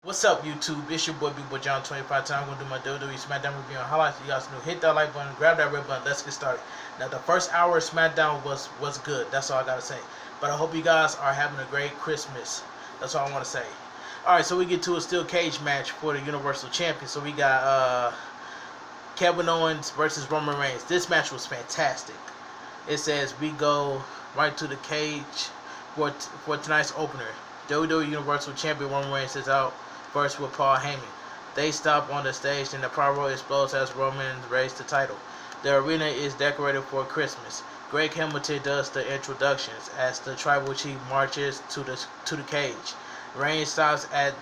What's up, YouTube? It's your boy, Big Boy John 25 times. I'm going to do my WWE Smackdown review and highlights. You guys know, hit that like button, grab that red button, let's get started. Now, the first hour of Smackdown was good. That's all I got to say. But I hope you guys are having a great Christmas. That's all I want to say. Alright, so we get to a steel cage match for the Universal Champion. So we got Kevin Owens versus Roman Reigns. This match was fantastic. It says we go right to the cage for tonight's opener. WWE Universal Champion Roman Reigns is out first with Paul Heyman. They stop on the stage and the pyro explodes as Roman raised the title. The arena is decorated for Christmas. Greg Hamilton does the introductions as the tribal chief marches to the cage. Reigns stops at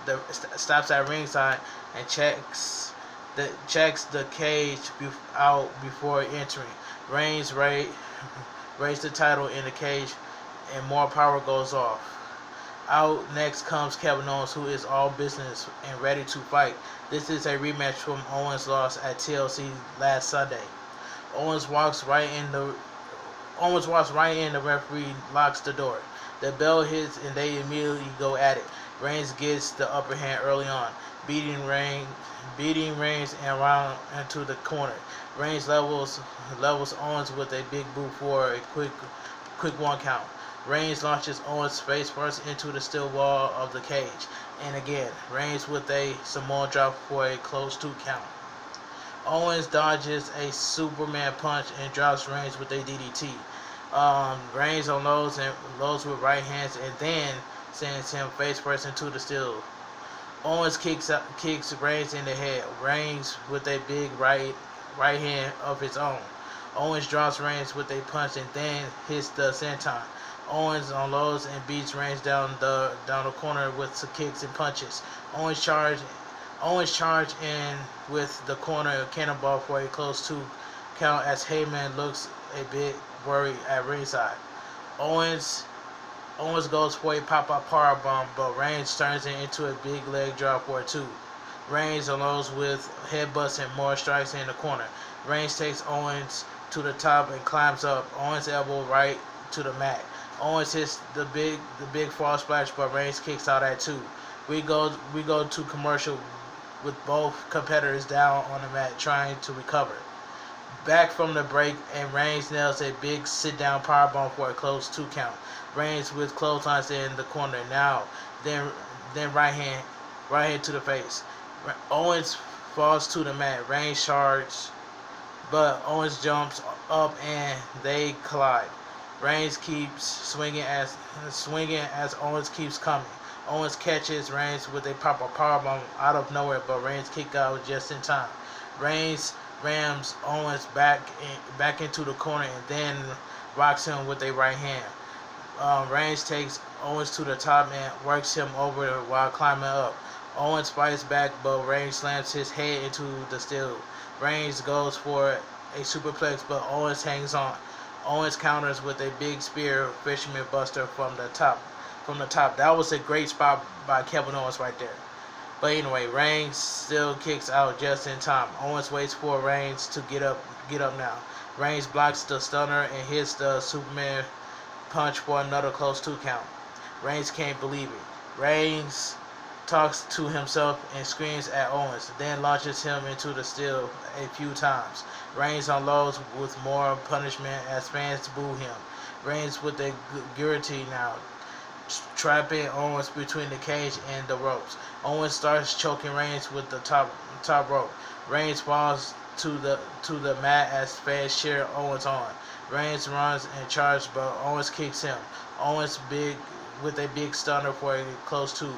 ringside and checks the cage out before entering. Reigns raised the title in the cage and more power goes off. Out next comes Kevin Owens, who is all business and ready to fight. This is a rematch from Owens' loss at TLC last Sunday. Owens walks right in. The referee locks the door. The bell hits and they immediately go at it. Reigns gets the upper hand early on, beating Reigns and around into the corner. Reigns levels Owens with a big boot for a quick 1 count. Reigns launches Owens face first into the steel wall of the cage, and again, Reigns with a Samoan drop for a close 2 count. Owens dodges a Superman punch and drops Reigns with a DDT. Reigns unloads with right hands and then sends him face first into the steel. Owens kicks Reigns in the head. Reigns with a big right hand of his own. Owens drops Reigns with a punch and then hits the senton. Owens unloads and beats Reigns down the corner with some kicks and punches. Owens charge in with the corner cannonball for a close 2 count as Heyman looks a bit worried at ringside. Owens goes for a pop-up powerbomb, but Reigns turns it into a big leg drop for a 2. Reigns unloads with headbutts and more strikes in the corner. Reigns takes Owens to the top and climbs up. Owens elbow right to the mat. Owens hits the big fall splash, but Reigns kicks out at 2. We go to commercial with both competitors down on the mat trying to recover. Back from the break, and Reigns nails a big sit-down powerbomb for a close 2 count. Reigns with clotheslines in the corner now. Then right hand to the face. Owens falls to the mat. Reigns charges, but Owens jumps up and they collide. Reigns keeps swinging as Owens keeps coming. Owens catches Reigns with a pop-up powerbomb out of nowhere, but Reigns kicks out just in time. Reigns rams Owens back into the corner and then rocks him with a right hand. Reigns takes Owens to the top and works him over while climbing up. Owens fights back, but Reigns slams his head into the steel. Reigns goes for a superplex, but Owens hangs on. Owens counters with a big spear fisherman buster from the top. That was a great spot by Kevin Owens right there. But anyway, Reigns still kicks out just in time. Owens waits for Reigns to get up now. Reigns blocks the stunner and hits the Superman punch for another close 2 count. Reigns can't believe it. Reigns talks to himself and screams at Owens, then launches him into the steel a few times. Reigns unloads with more punishment as fans boo him. Reigns with a guillotine now, trapping Owens between the cage and the ropes. Owens starts choking Reigns with the top rope. Reigns falls to the mat as fans cheer Owens on. Reigns runs and charges, but Owens kicks him. Owens with a big stunner for a close 2.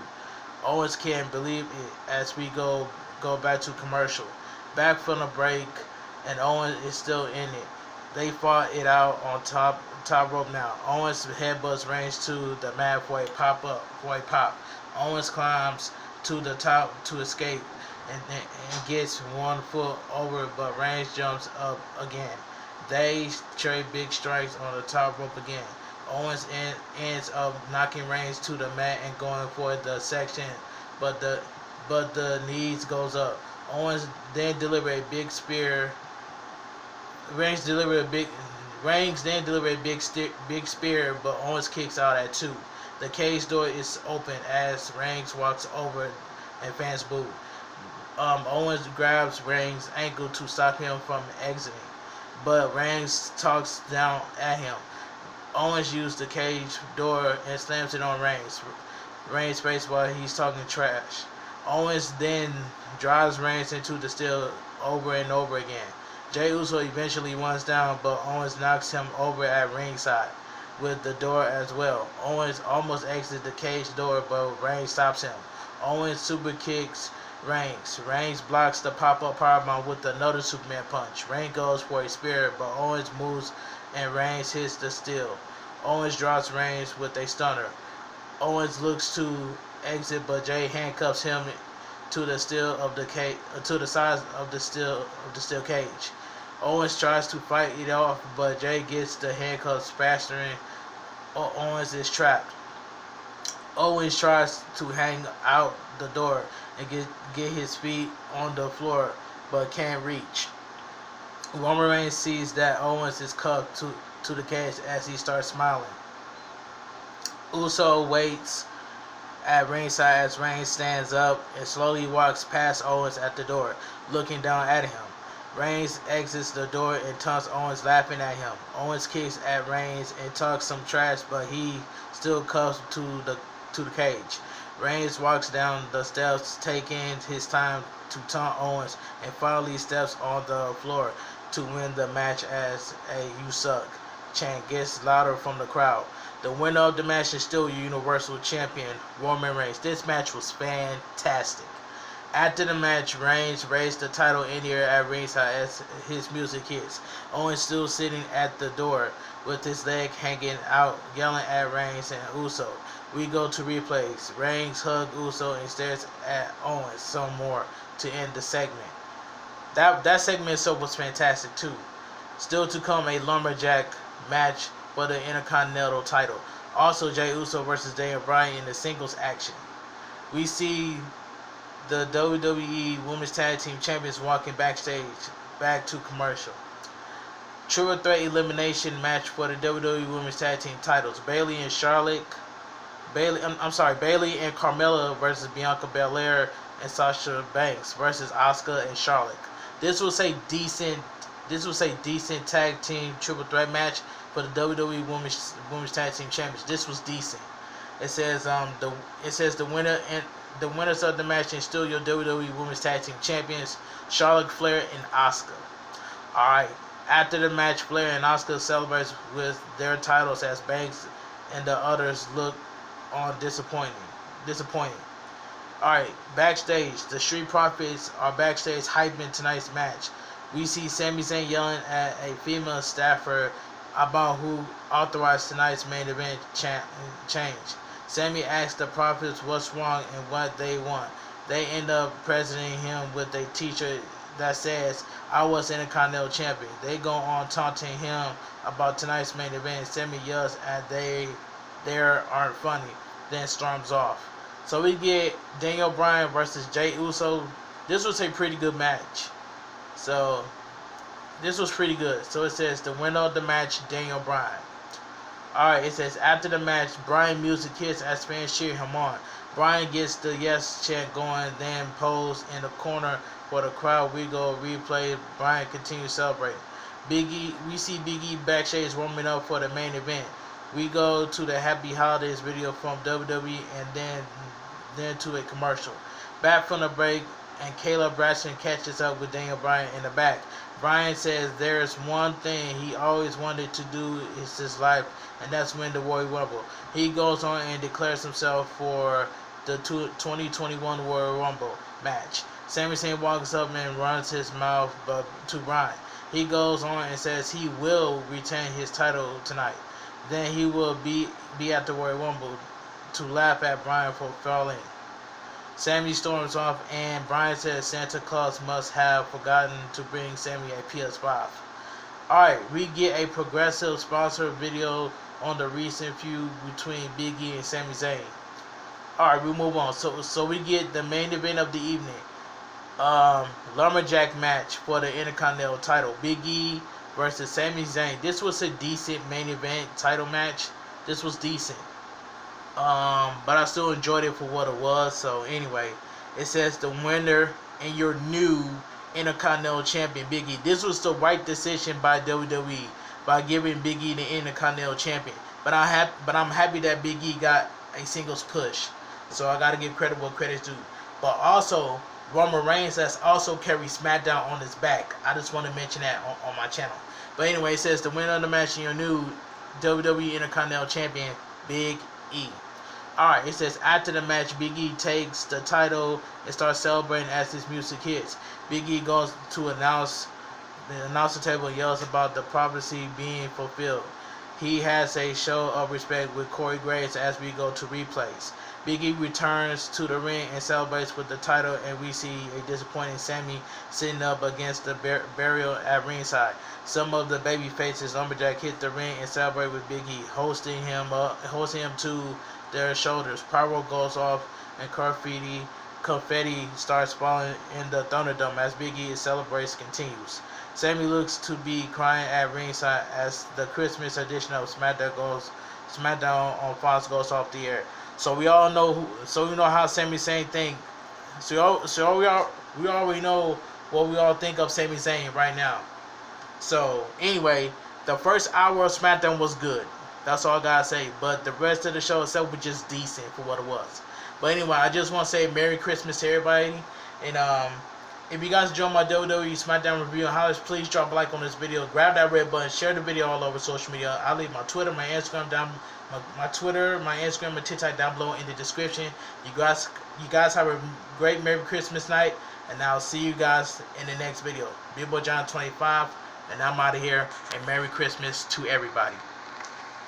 Owens can't believe it as we go back to commercial. Back from the break, and Owens is still in it. They fought it out on top rope now. Owens headbutts Reigns to the mat for a pop. Owens climbs to the top to escape and gets 1 foot over, but Reigns jumps up again. They trade big strikes on the top rope again. Owens ends up knocking Reigns to the mat and going for the section, but the knees goes up. Owens then delivers a big spear. Reigns then delivers a big spear, but Owens kicks out at 2. The cage door is open as Reigns walks over and fans booed. Owens grabs Reigns' ankle to stop him from exiting, but Reigns talks down at him. Owens uses the cage door and slams it on Reigns' face while he's talking trash. Owens then drives Reigns into the steel over and over again. Jey Uso eventually runs down, but Owens knocks him over at ringside with the door as well. Owens almost exits the cage door, but Reigns stops him. Owens super kicks Reigns. Reigns blocks the pop-up powerbomb with another Superman punch. Reigns goes for a spear, but Owens moves and Reigns hits the steel. Owens drops Reigns with a stunner. Owens looks to exit, but Jey handcuffs him to the steel of the cage, to the sides of the steel cage. Owens tries to fight it off, but Jey gets the handcuffs faster and Owens is trapped. Owens tries to hang out the door and get his feet on the floor, but can't reach. Roman Reigns sees that Owens is cuffed to the cage as he starts smiling. Uso waits at ringside as Reigns stands up and slowly walks past Owens at the door, looking down at him. Reigns exits the door and taunts Owens, laughing at him. Owens kicks at Reigns and talks some trash, but he still cuffs to the cage. Reigns walks down the steps, taking his time to taunt Owens, and finally steps on the floor to win the match as a "You suck" chant gets louder from the crowd. The winner of the match is still Universal Champion Roman Reigns. This match was fantastic. After the match, Reigns raised the title in the air at ringside as his music hits. Owens still sitting at the door with his leg hanging out, yelling at Reigns and Uso. We go to replays. Reigns hugs Uso and stares at Owens some more to end the segment. That segment itself was fantastic too. Still to come, a lumberjack match for the Intercontinental title. Also, Jey Uso versus Daniel Bryan in the singles action. We see the WWE Women's Tag Team Champions walking backstage back to commercial. Triple threat elimination match for the WWE Women's Tag Team titles. Bayley and Carmella versus Bianca Belair and Sasha Banks versus Asuka and Charlotte. This was a decent tag team triple threat match for the WWE Women's Tag Team Champions. This was decent. It says the winners of the match and still your WWE Women's Tag Team Champions, Charlotte Flair and Asuka. Alright. After the match, Flair and Asuka celebrate with their titles as Banks and the others look on disappointing. Alright, backstage, the Street Profits are backstage hyping tonight's match. We see Sami Zayn yelling at a female staffer about who authorized tonight's main event change. Sami asks the Profits what's wrong and what they want. They end up presenting him with a t-shirt that says, "I was Intercontinental Champion." They go on taunting him about tonight's main event. Sami yells at they aren't funny, then storms off. So we get Daniel Bryan versus Jey Uso. This was a pretty good match. So this was pretty good. So it says the winner of the match, Daniel Bryan. Alright, it says after the match, Bryan music hits as fans cheer him on. Bryan gets the yes chant going, then pose in the corner for the crowd. We go replay. Bryan continues celebrating. We see BigE backstage warming up for the main event. We go to the Happy Holidays video from WWE and then to a commercial. Back from the break, and Caleb Braxton catches up with Daniel Bryan in the back. Bryan says there's one thing he always wanted to do in his life, and that's win the Royal Rumble. He goes on and declares himself for the 2021 Royal Rumble match. Sami Zayn walks up and runs his mouth to Bryan. He goes on and says he will retain his title tonight. Then he will be at the Royal Rumble to laugh at Bryan for falling. Sami storms off and Bryan says Santa Claus must have forgotten to bring Sami a PS5. Alright, we get a progressive sponsor video on the recent feud between BigE and Sami Zayn. Alright, we move on. So we get the main event of the evening. Lumberjack match for the Intercontinental title. BigE versus Sami Zayn. This was a decent main event title match. This was decent. But I still enjoyed it for what it was. So anyway, It says the winner and your new Intercontinental Champion, BigE. This was the right decision by WWE by giving BigE the Intercontinental Champion. But I'm happy that BigE got a singles push. So I gotta give credit where credit's due. But also Roman Reigns has also carried Smackdown on his back. I just want to mention that on my channel. But anyway, it says the winner of the match and your new WWE Intercontinental Champion, BigE. Alright, it says after the match, BigE takes the title and starts celebrating as his music hits. BigE goes to announce the announcer table and yells about the prophecy being fulfilled. He has a show of respect with Corey Graves as we go to replays. BigE returns to the ring and celebrates with the title, and we see a disappointing Sammy sitting up against the burial at ringside. Some of the baby faces Lumberjack hit the ring and celebrate with BigE, hosting him to their shoulders. Pyro goes off and confetti starts falling in the Thunderdome as BigE celebrates continues. Sammy looks to be crying at ringside as the Christmas edition of Smackdown on Fox goes off the air. So we all know how Sami Zayn think. So we already know what we all think of Sami Zayn right now. So anyway, the first hour of SmackDown was good. That's all I gotta say. But the rest of the show itself was just decent for what it was. But anyway, I just want to say Merry Christmas to everybody. And if you guys enjoyed my WWE SmackDown review and highlights, please drop a like on this video. Grab that red button. Share the video all over social media. I'll leave my Twitter, my Instagram down. My Twitter, my Instagram, and TikTok down below in the description. You guys have a great Merry Christmas night, and I'll see you guys in the next video. Big Boy John 25, and I'm out of here. And Merry Christmas to everybody.